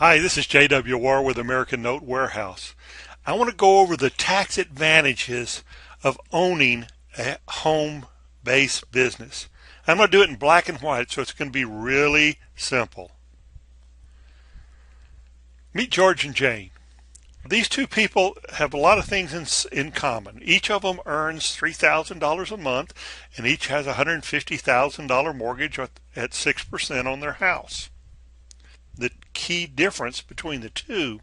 Hi, this is J.W. Warr with American Note Warehouse. I want to go over the tax advantages of owning a home-based business. I'm going to do it in black and white, so it's going to be really simple. Meet George and Jane. These two people have a lot of things in common. Each of them earns $3,000 a month, and each has a $150,000 mortgage at 6% on their house. The key difference between the two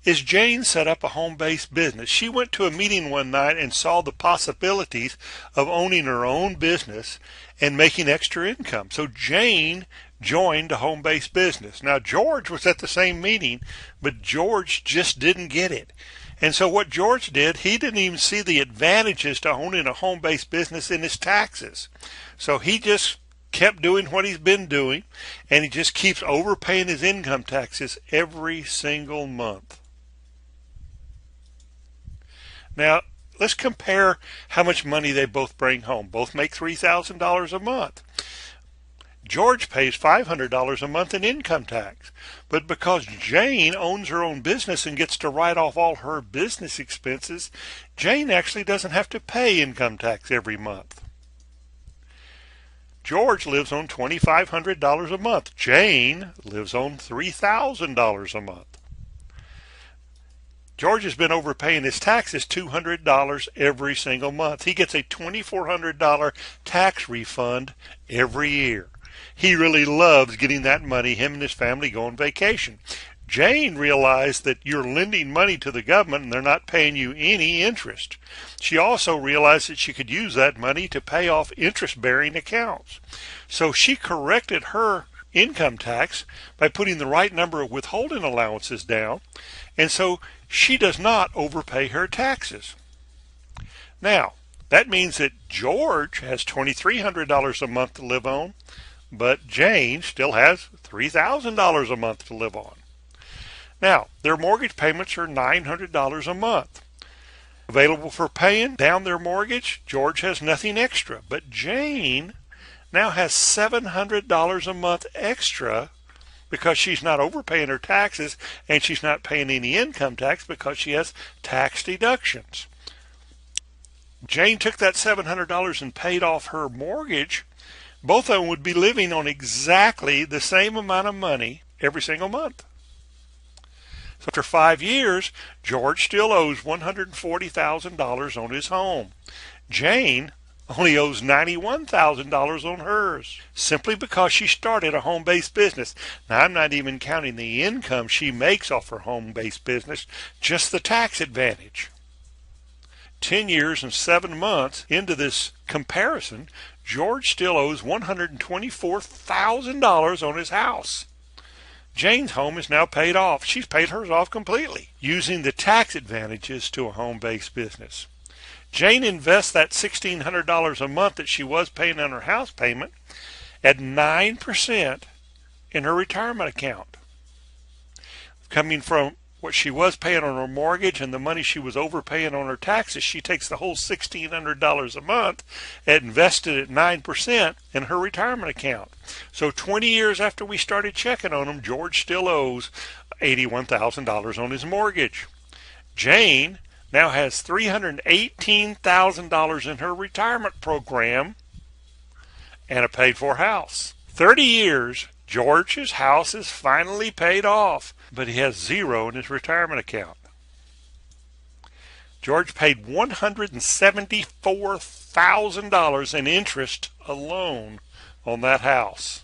is Jane set up a home-based business. She went to a meeting one night and saw the possibilities of owning her own business and making extra income. So Jane joined a home-based business. Now George was at the same meeting, but George just didn't get it. And so what George did, he didn't even see the advantages to owning a home-based business in his taxes. So he just kept doing what he's been doing, and he just keeps overpaying his income taxes every single month. Now, let's compare how much money they both bring home. Both make $3,000 a month. George pays $500 a month in income tax, but because Jane owns her own business and gets to write off all her business expenses, Jane actually doesn't have to pay income tax every month. George lives on $2,500 a month. Jane lives on $3,000 a month. George has been overpaying his taxes $200 every single month. He gets a $2,400 tax refund every year. He really loves getting that money. Him and his family go on vacation. Jane realized that you're lending money to the government and they're not paying you any interest. She also realized that she could use that money to pay off interest-bearing accounts. So she corrected her income tax by putting the right number of withholding allowances down, and so she does not overpay her taxes. Now, that means that George has $2,300 a month to live on, but Jane still has $3,000 a month to live on. Now, their mortgage payments are $900 a month. Available for paying down their mortgage, George has nothing extra, but Jane now has $700 a month extra because she's not overpaying her taxes and she's not paying any income tax because she has tax deductions. Jane took that $700 and paid off her mortgage. Both of them would be living on exactly the same amount of money every single month. So after 5 years, George still owes $140,000 on his home. Jane only owes $91,000 on hers, simply because she started a home-based business. Now, I'm not even counting the income she makes off her home-based business, just the tax advantage. 10 years and 7 months into this comparison, George still owes $124,000 on his house. Jane's home is now paid off. She's paid hers off completely, using the tax advantages to a home-based business. Jane invests that $1,600 a month that she was paying on her house payment at 9% in her retirement account. Coming from what she was paying on her mortgage and the money she was overpaying on her taxes, she takes the whole $1,600 a month and invested at 9% in her retirement account. So 20 years after we started checking on him, George still owes $81,000 on his mortgage. Jane now has $318,000 in her retirement program and a paid-for house. 30 years, George's house is finally paid off, but he has zero in his retirement account. George paid $174,000 in interest alone on that house.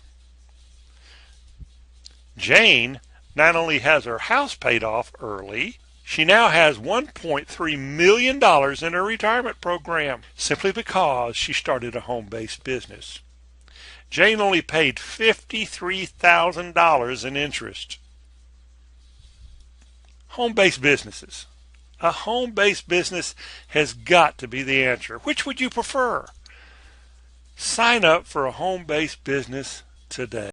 Jane not only has her house paid off early, she now has $1.3 million in her retirement program, simply because she started a home-based business. Jane only paid $53,000 in interest. Home-based businesses. A home-based business has got to be the answer. Which would you prefer? Sign up for a home-based business today.